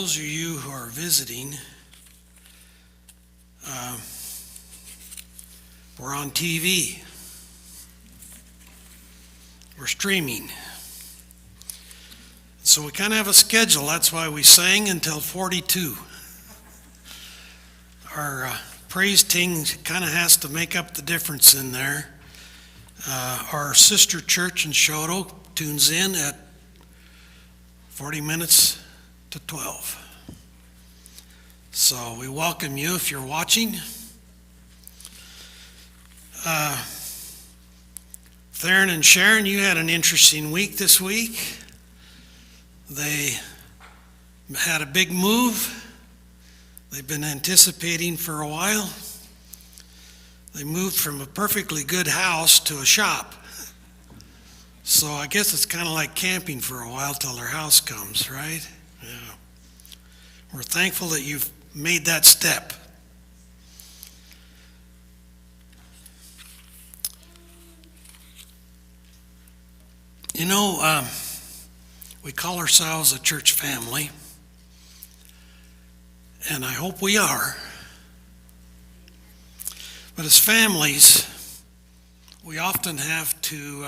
those of you who are visiting, we're on TV. We're streaming. So we kind of have a schedule. That's why we sang until 42. Our praise team kind of has to make up the difference in there. Our sister church in Shoto tunes in at 40 minutes to 12. So we welcome you if you're watching. Theron and Sharon, you had an interesting week this week. They had a big move. They've been anticipating for a while. They moved from a perfectly good house to a shop. So I guess it's kind of like camping for a while till their house comes, right? Yeah. We're thankful that you've made that step. You know, we call ourselves a church family, and I hope we are. But as families, we often have to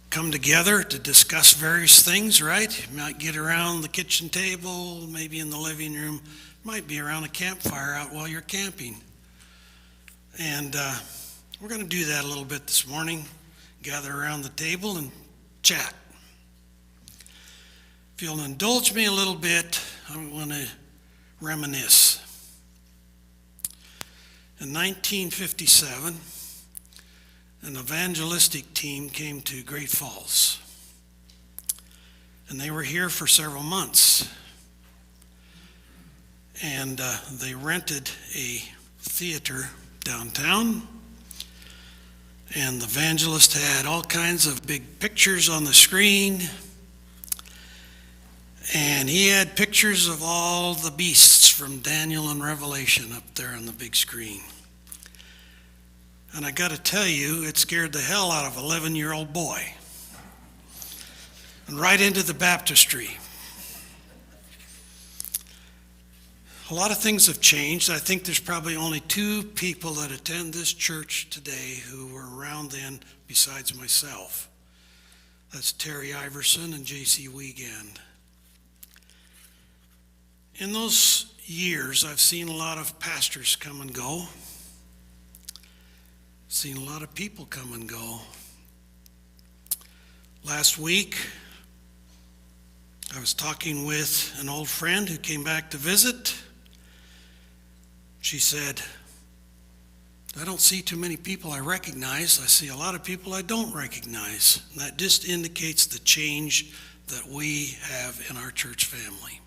come together to discuss various things, right? You might get around the kitchen table, maybe in the living room, might be around a campfire out while you're camping. And we're going to do that a little bit this morning, gather around the table and chat. If you'll indulge me a little bit, I'm going to reminisce. In 1957, an evangelistic team came to Great Falls, and they were here for several months. And they rented a theater downtown, and the evangelist had all kinds of big pictures on the screen, and he had pictures of all the beasts from Daniel and Revelation up there on the big screen. And I got to tell you, it scared the hell out of an 11-year-old boy. And right into the baptistry. A lot of things have changed. I think there's probably only 2 people that attend this church today who were around then besides myself. That's Terry Iverson and J.C. Wiegand. In those years, I've seen a lot of pastors come and go. Seen a lot of people come and go. Last week, I was talking with an old friend who came back to visit. She said, I don't see too many people I recognize. I see a lot of people I don't recognize. And that just indicates the change that we have in our church family.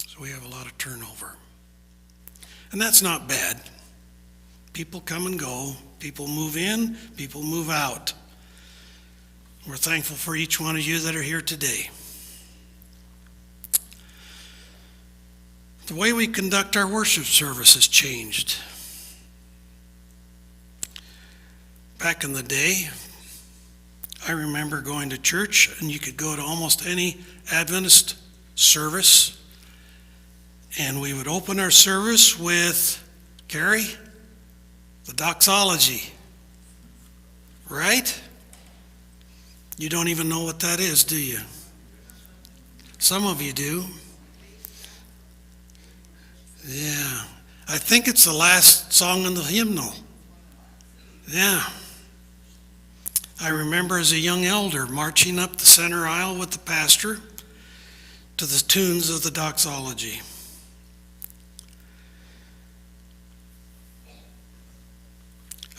So we have a lot of turnover. And that's not bad. People come and go. People move in. People move out. We're thankful for each one of you that are here today. The way we conduct our worship service has changed. Back in the day, I remember going to church, and you could go to almost any Adventist service, and we would open our service with, Carrie, the doxology, right? You don't even know what that is, do you? Some of you do. Yeah. I think it's the last song in the hymnal. Yeah. I remember as a young elder marching up the center aisle with the pastor to the tunes of the doxology.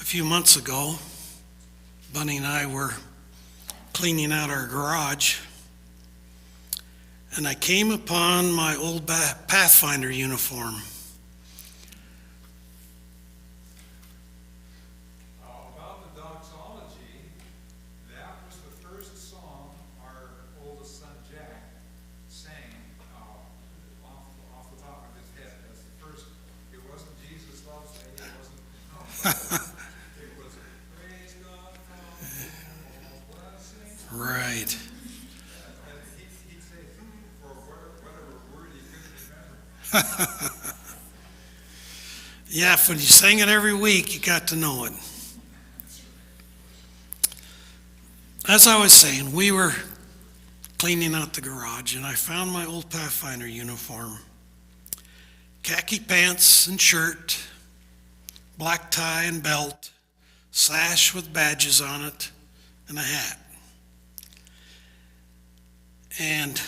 A few months ago, Bunny and I were cleaning out our garage, and I came upon my old Pathfinder uniform. About the doxology, that was the first song our oldest son Jack sang off the top of his head. That's the first. It wasn't Jesus Loves Me. It wasn't. It was Praise God from all blessed Yeah, if when you sang it every week, you got to know it. As I was saying, we were cleaning out the garage, and I found my old Pathfinder uniform. Khaki pants and shirt, black tie and belt, sash with badges on it, and a hat. And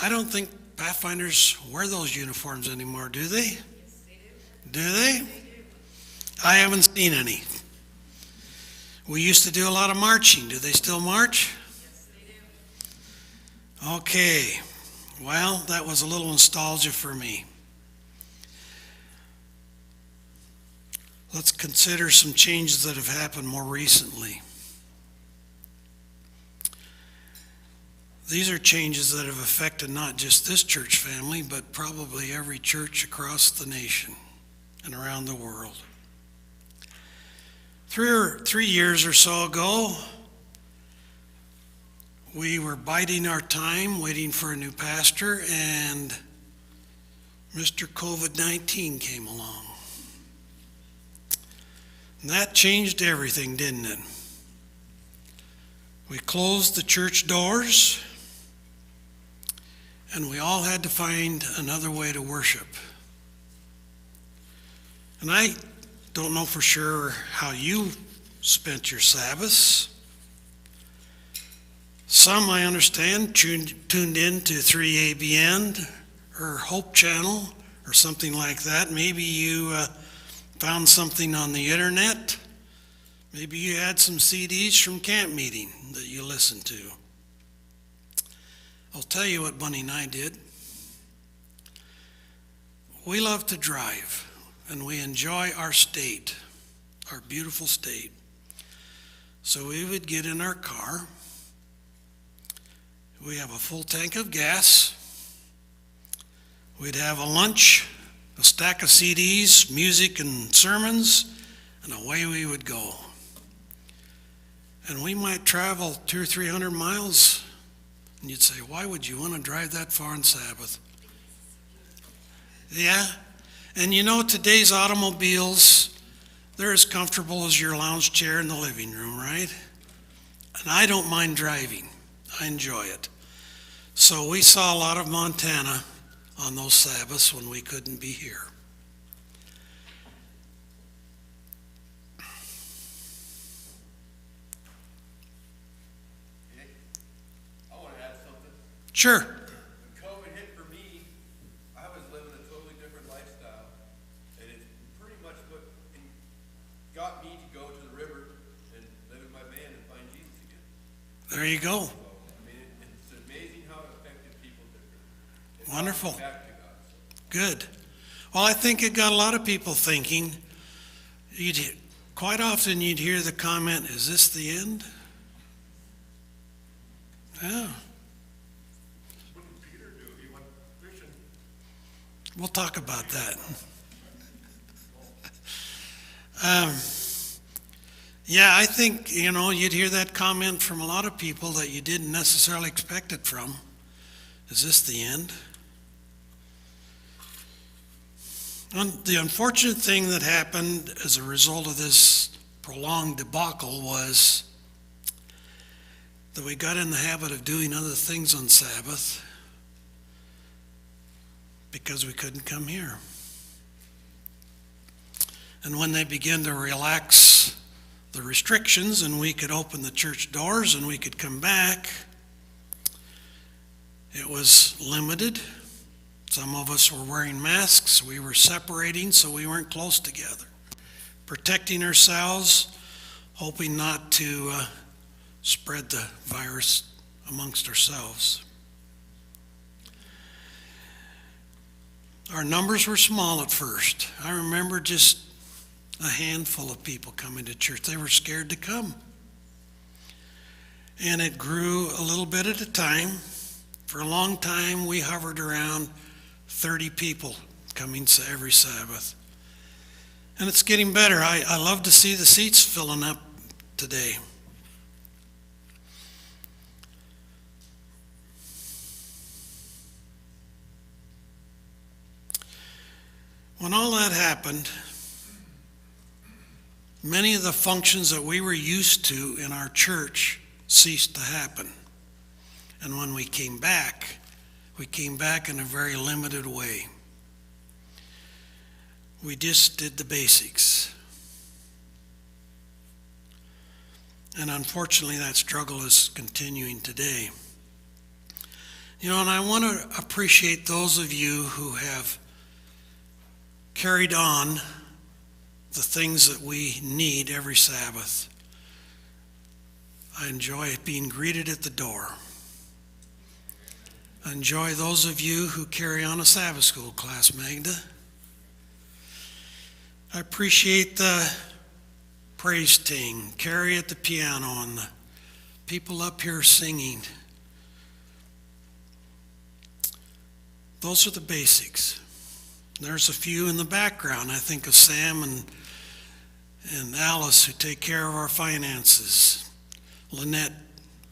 I don't think Pathfinders wear those uniforms anymore, do they? Yes, they do. Do they? I haven't seen any. We used to do a lot of marching. Do they still march? Yes, they do. Okay. Well, that was a little nostalgia for me. Let's consider some changes that have happened more recently. These are changes that have affected not just this church family, but probably every church across the nation and around the world. 3 years or so ago, we were biding our time, waiting for a new pastor, and Mr. COVID-19 came along. And that changed everything, didn't it? We closed the church doors, and we all had to find another way to worship. And I don't know for sure how you spent your Sabbaths. Some, I understand, tuned in to 3ABN or Hope Channel or something like that. Maybe you found something on the internet. Maybe you had some CDs from camp meeting that you listened to. I'll tell you what Bunny and I did. We love to drive, and we enjoy our state, our beautiful state. So we would get in our car. We have a full tank of gas. We'd have a lunch, a stack of CDs, music and sermons, and away we would go. And we might travel 200 or 300 miles, and you'd say, why would you want to drive that far on Sabbath? Yeah, and you know, today's automobiles, they're as comfortable as your lounge chair in the living room, right? And I don't mind driving. I enjoy it. So we saw a lot of Montana on those Sabbaths when we couldn't be here. I want to add something. Sure. When COVID hit for me, I was living a totally different lifestyle, and it's pretty much what got me to go to the river and live in my van and find Jesus again. There you go. So, I mean, it's amazing how it affected people differently. It Wonderful. brought me back to God. So. Good. Well, I think it got a lot of people thinking. Quite often you'd hear the comment, is this the end? Yeah. What did Peter do? He went fishing. We'll talk about that. Yeah, I think, you'd hear that comment from a lot of people that you didn't necessarily expect it from. Is this the end? The unfortunate thing that happened as a result of this prolonged debacle was that we got in the habit of doing other things on Sabbath because we couldn't come here. And when they began to relax the restrictions and we could open the church doors and we could come back, it was limited. Some of us were wearing masks. We were separating so we weren't close together, protecting ourselves, hoping not to spread the virus amongst ourselves. Our numbers were small at first. I remember just a handful of people coming to church. They were scared to come. And it grew a little bit at a time. For a long time, we hovered around 30 people coming every Sabbath. And it's getting better. I love to see the seats filling up today. When all that happened, many of the functions that we were used to in our church ceased to happen. And when we came back in a very limited way. We just did the basics. And unfortunately, that struggle is continuing today. And I want to appreciate those of you who have carried on the things that we need every Sabbath. I enjoy being greeted at the door. I enjoy those of you who carry on a Sabbath school class, Magda. I appreciate the praise team, Carrie at the piano, and the people up here singing. Those are the basics. There's a few in the background. I think of Sam and Alice, who take care of our finances. Lynette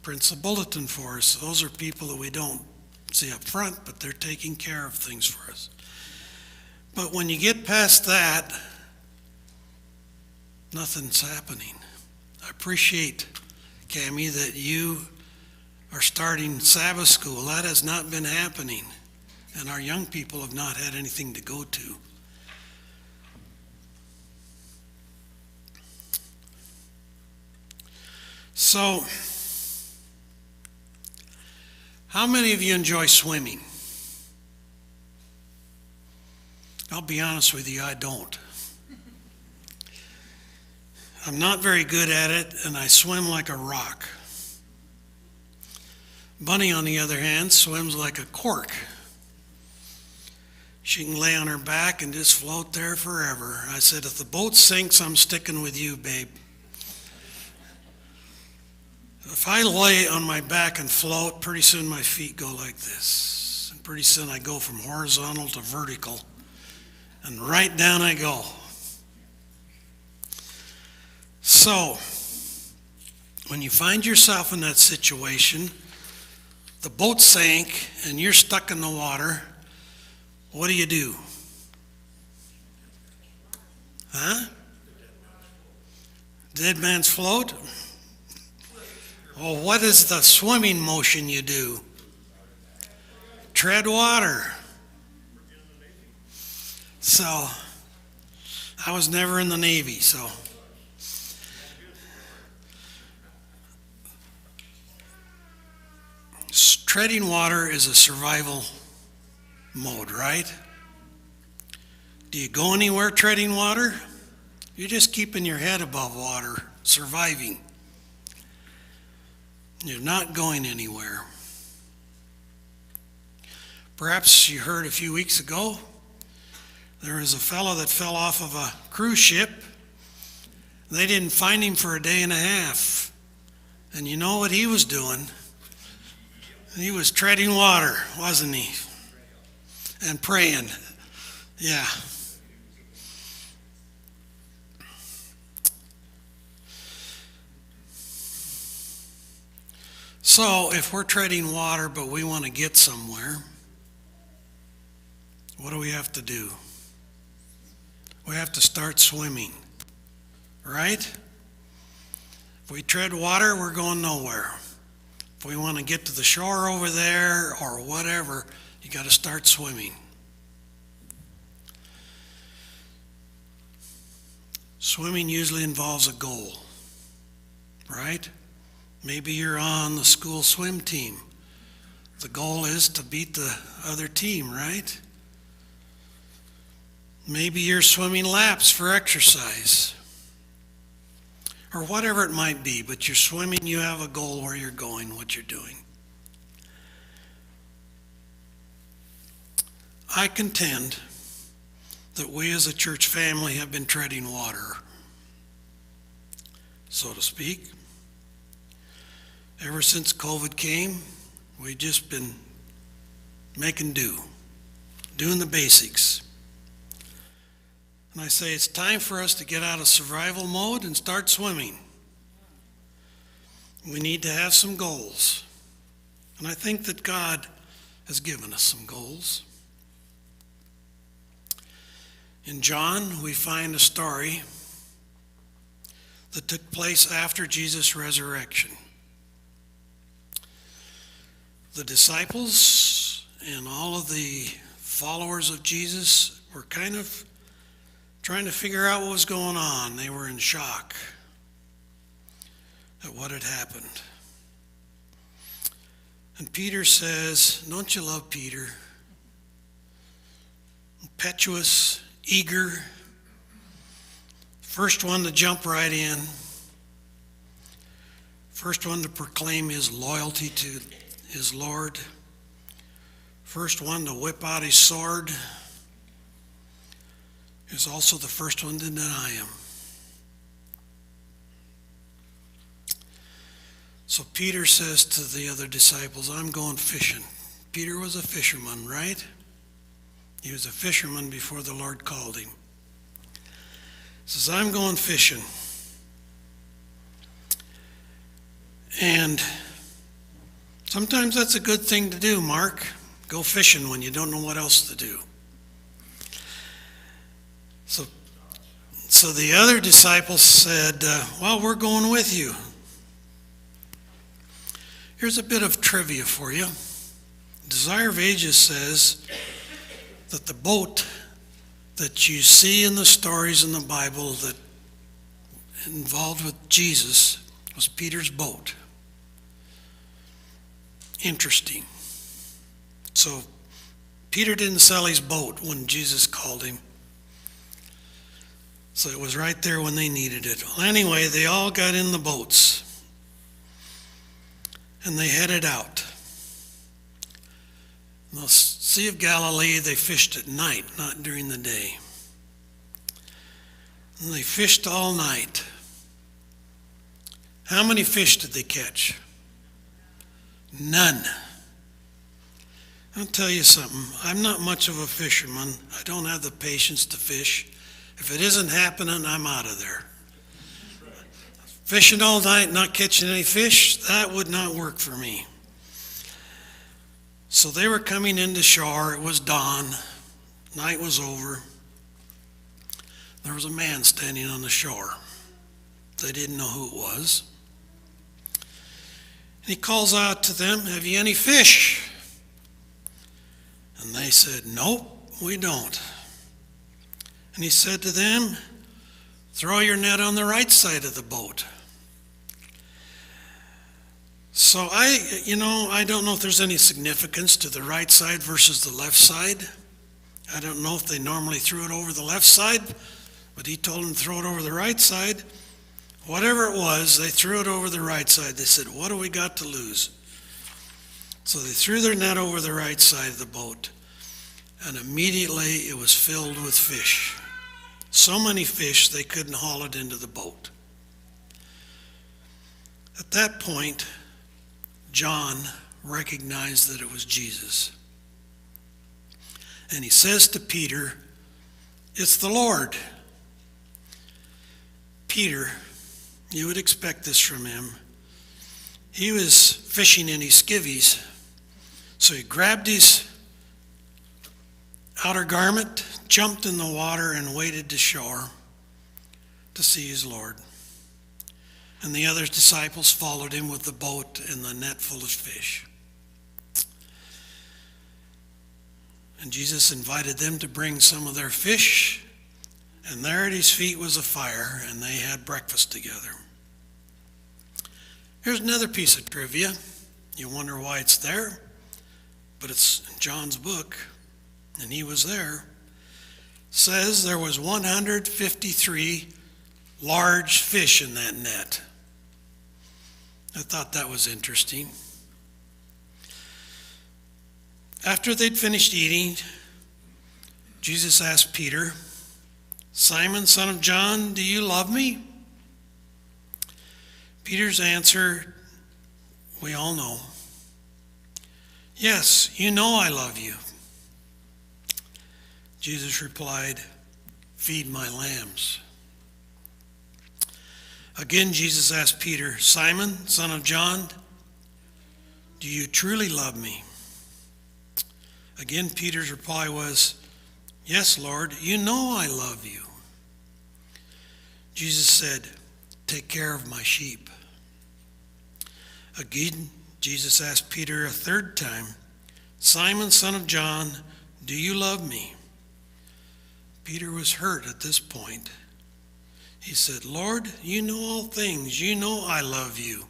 prints a bulletin for us. Those are people that we don't see up front, but they're taking care of things for us. But when you get past that, nothing's happening. I appreciate, Cammie, that you are starting Sabbath school. That has not been happening, and our young people have not had anything to go to. So, how many of you enjoy swimming? I'll be honest with you, I don't. I'm not very good at it, and I swim like a rock. Bunny, on the other hand, swims like a cork. She can lay on her back and just float there forever. I said, if the boat sinks, I'm sticking with you, babe. If I lay on my back and float, pretty soon my feet go like this. And pretty soon I go from horizontal to vertical. And right down I go. So, when you find yourself in that situation, the boat sank and you're stuck in the water, what do? Huh? Dead man's float? Oh, what is the swimming motion you do? Tread water. So, I was never in the Navy, so. Treading water is a survival mode, right? Do you go anywhere treading water? You're just keeping your head above water, surviving. You're not going anywhere. Perhaps you heard a few weeks ago, there was a fellow that fell off of a cruise ship. They didn't find him for a day and a half. And you know what he was doing? He was treading water, wasn't he? And praying. Yeah. So, if we're treading water but we want to get somewhere, what do we have to do? We have to start swimming, right? If we tread water, we're going nowhere. If we want to get to the shore over there or whatever, you got to start swimming. Swimming usually involves a goal, right? Maybe you're on the school swim team. The goal is to beat the other team, right? Maybe you're swimming laps for exercise. Or whatever it might be, but you're swimming, you have a goal where you're going, what you're doing. I contend that we as a church family have been treading water, so to speak. Ever since COVID came, we've just been making do, doing the basics. And I say it's time for us to get out of survival mode and start swimming. We need to have some goals. And I think that God has given us some goals. In John, we find a story that took place after Jesus' resurrection. The disciples and all of the followers of Jesus were kind of trying to figure out what was going on. They were in shock at what had happened. And Peter says, don't you love Peter? Impetuous, eager, first one to jump right in, first one to proclaim his loyalty to his Lord, first one to whip out his sword, is also the first one to deny him. So Peter says to the other disciples, I'm going fishing. Peter was a fisherman, right? He was a fisherman before the Lord called him. He says, I'm going fishing. And sometimes that's a good thing to do, Mark. Go fishing when you don't know what else to do. So the other disciples said, well, we're going with you. Here's a bit of trivia for you. Desire of Ages says that the boat that you see in the stories in the Bible that involved with Jesus was Peter's boat. Interesting. So Peter didn't sell his boat when Jesus called him. So it was right there when they needed it. Well, anyway, they all got in the boats and they headed out. In the Sea of Galilee, they fished at night, not during the day. And they fished all night. How many fish did they catch? None. I'll tell you something. I'm not much of a fisherman. I don't have the patience to fish. If it isn't happening, I'm out of there. Fishing all night, not catching any fish, that would not work for me. So they were coming into shore. It was dawn. Night was over. There was a man standing on the shore. They didn't know who it was. And he calls out to them, have you any fish? And they said, nope, we don't. And he said to them, throw your net on the right side of the boat. So I don't know if there's any significance to the right side versus the left side. I don't know if they normally threw it over the left side, but he told them to throw it over the right side. Whatever it was, they threw it over the right side. They said, what do we got to lose? So they threw their net over the right side of the boat, and immediately it was filled with fish. So many fish they couldn't haul it into the boat. At that point, John recognized that it was Jesus. And he says to Peter, it's the Lord. Peter, you would expect this from him. He was fishing in his skivvies, so he grabbed his outer garment, jumped in the water, and waded to shore to see his Lord. And the other disciples followed him with the boat and the net full of fish. And Jesus invited them to bring some of their fish, and there at his feet was a fire, and they had breakfast together. Here's another piece of trivia. You wonder why it's there, but it's in John's book, and he was there. It says there was 153 large fish in that net. I thought that was interesting. After they'd finished eating, Jesus asked Peter, Simon, son of John, do you love me? Peter's answer, we all know. Yes, you know I love you. Jesus replied, feed my lambs. Again, Jesus asked Peter, Simon, son of John, do you truly love me? Again, Peter's reply was, Yes, Lord, you know I love you. Jesus said, take care of my sheep. Again, Jesus asked Peter a third time, Simon, son of John, do you love me? Peter was hurt at this point. He said, Lord, you know all things. You know I love you.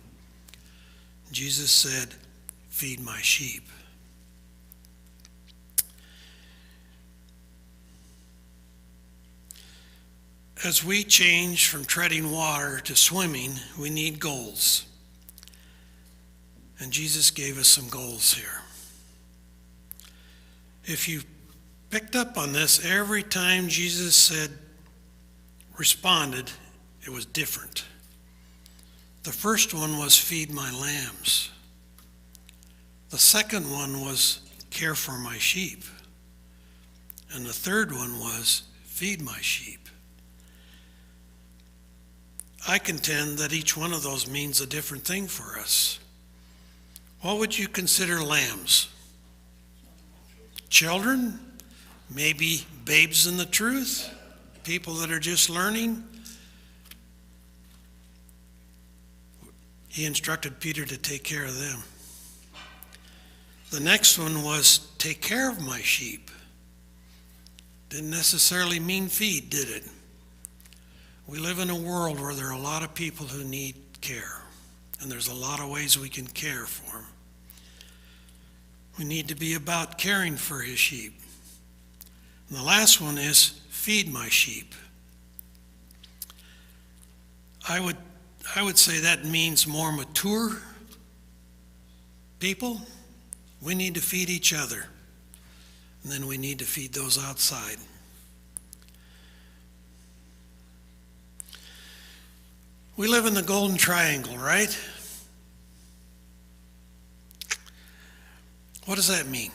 Jesus said, feed my sheep. As we change from treading water to swimming, we need goals. And Jesus gave us some goals here. If you picked up on this, every time Jesus responded, it was different. The first one was feed my lambs. The second one was care for my sheep. And the third one was feed my sheep. I contend that each one of those means a different thing for us. What would you consider lambs? Children? Maybe babes in the truth? People that are just learning? He instructed Peter to take care of them. The next one was take care of my sheep. Didn't necessarily mean feed, did it? We live in a world where there are a lot of people who need care, and there's a lot of ways we can care for them. We need to be about caring for his sheep. And the last one is feed my sheep. I would say that means more mature people. We need to feed each other, and then we need to feed those outside. We live in the Golden Triangle, right? What does that mean?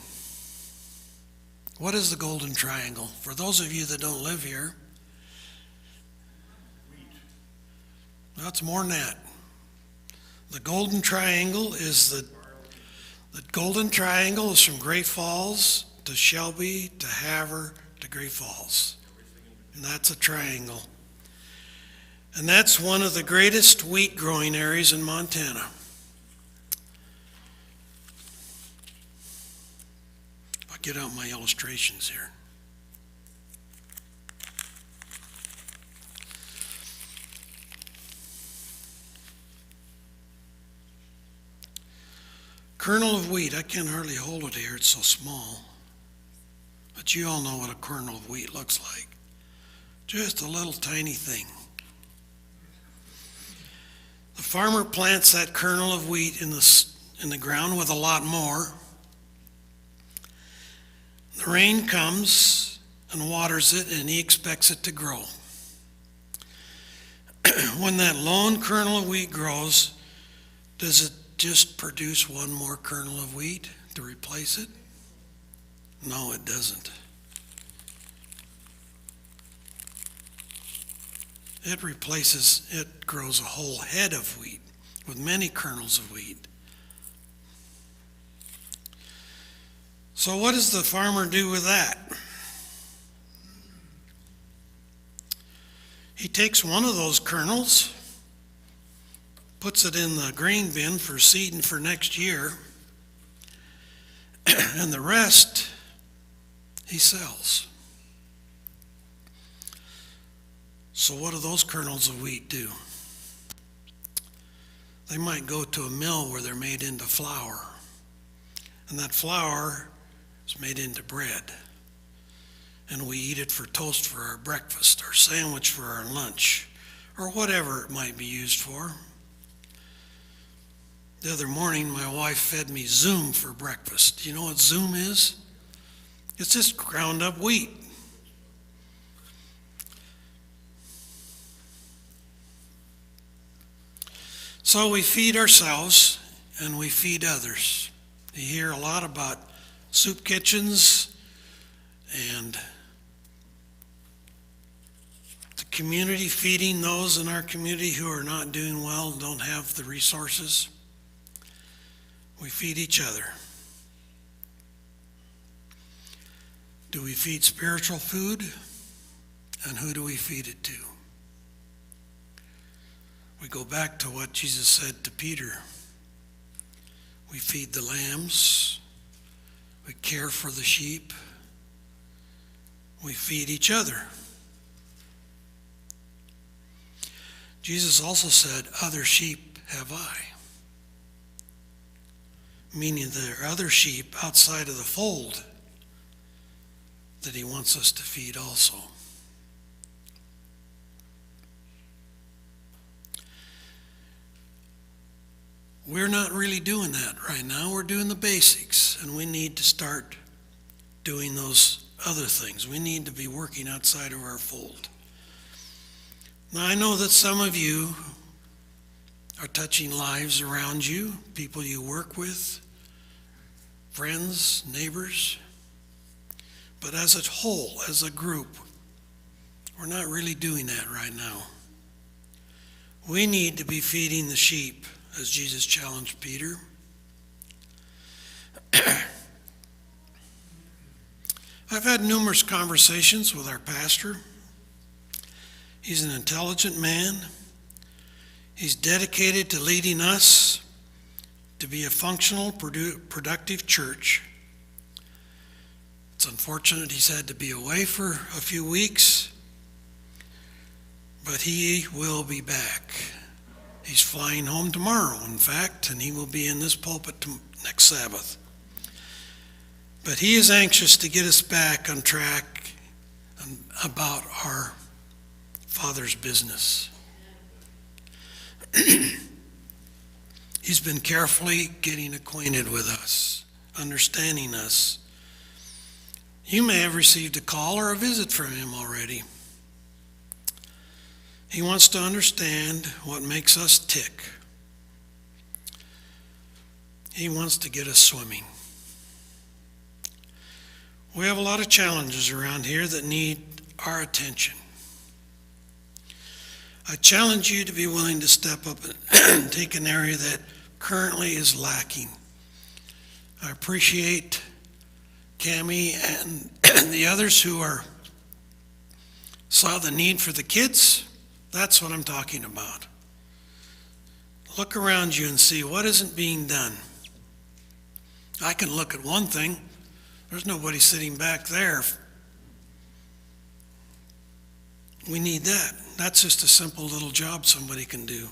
What is the Golden Triangle? For those of you that don't live here, well, it's more than that. The Golden Triangle is the Golden Triangle is from Great Falls to Shelby to Havre to Great Falls. And that's a triangle. And that's one of the greatest wheat growing areas in Montana. I'll get out my illustrations here. Kernel of wheat. I can hardly hold it here, it's so small. But you all know what a kernel of wheat looks like. Just a little tiny thing. The farmer plants that kernel of wheat in the ground with a lot more. The rain comes and waters it, and he expects it to grow. When that lone kernel of wheat grows, does it just produce one more kernel of wheat to replace it? No, it doesn't. It grows a whole head of wheat with many kernels of wheat. So what does the farmer do with that? He takes one of those kernels, puts it in the grain bin for seeding for next year, and the rest he sells. So what do those kernels of wheat do? They might go to a mill where they're made into flour. And that flour is made into bread. And we eat it for toast for our breakfast, or sandwich for our lunch, or whatever it might be used for. The other morning, my wife fed me Zoom for breakfast. Do you know what Zoom is? It's just ground up wheat. So we feed ourselves and we feed others. You hear a lot about soup kitchens and the community feeding those in our community who are not doing well and don't have the resources. We feed each other. Do we feed spiritual food? And who do we feed it to? We go back to what Jesus said to Peter. We feed the lambs. We care for the sheep. We feed each other. Jesus also said, other sheep have I. Meaning there are other sheep outside of the fold that he wants us to feed also. We're not really doing that right now. We're doing the basics, and we need to start doing those other things. We need to be working outside of our fold. Now, I know that some of you are touching lives around you, people you work with, friends, neighbors. But as a whole, as a group, we're not really doing that right now. We need to be feeding the sheep, as Jesus challenged Peter. I've had numerous conversations with our pastor. He's an intelligent man. He's dedicated to leading us to be a functional, productive church. It's unfortunate he's had to be away for a few weeks, but he will be back. He's flying home tomorrow, in fact, and he will be in this pulpit next Sabbath. But he is anxious to get us back on track about our Father's business. He's been carefully getting acquainted with us, understanding us. You may have received a call or a visit from him already. He wants to understand what makes us tick. He wants to get us swimming. We have a lot of challenges around here that need our attention. I challenge you to be willing to step up and take an area that currently is lacking. I appreciate Cammie and the others who saw the need for the kids. That's what I'm talking about. Look around you and see what isn't being done. I can look at one thing. There's nobody sitting back there. We need that. That's just a simple little job somebody can do.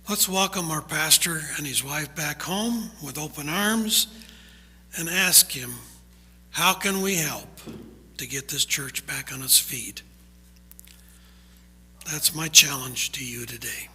Let's welcome our pastor and his wife back home with open arms and ask him, how can we help to get this church back on its feet? That's my challenge to you today.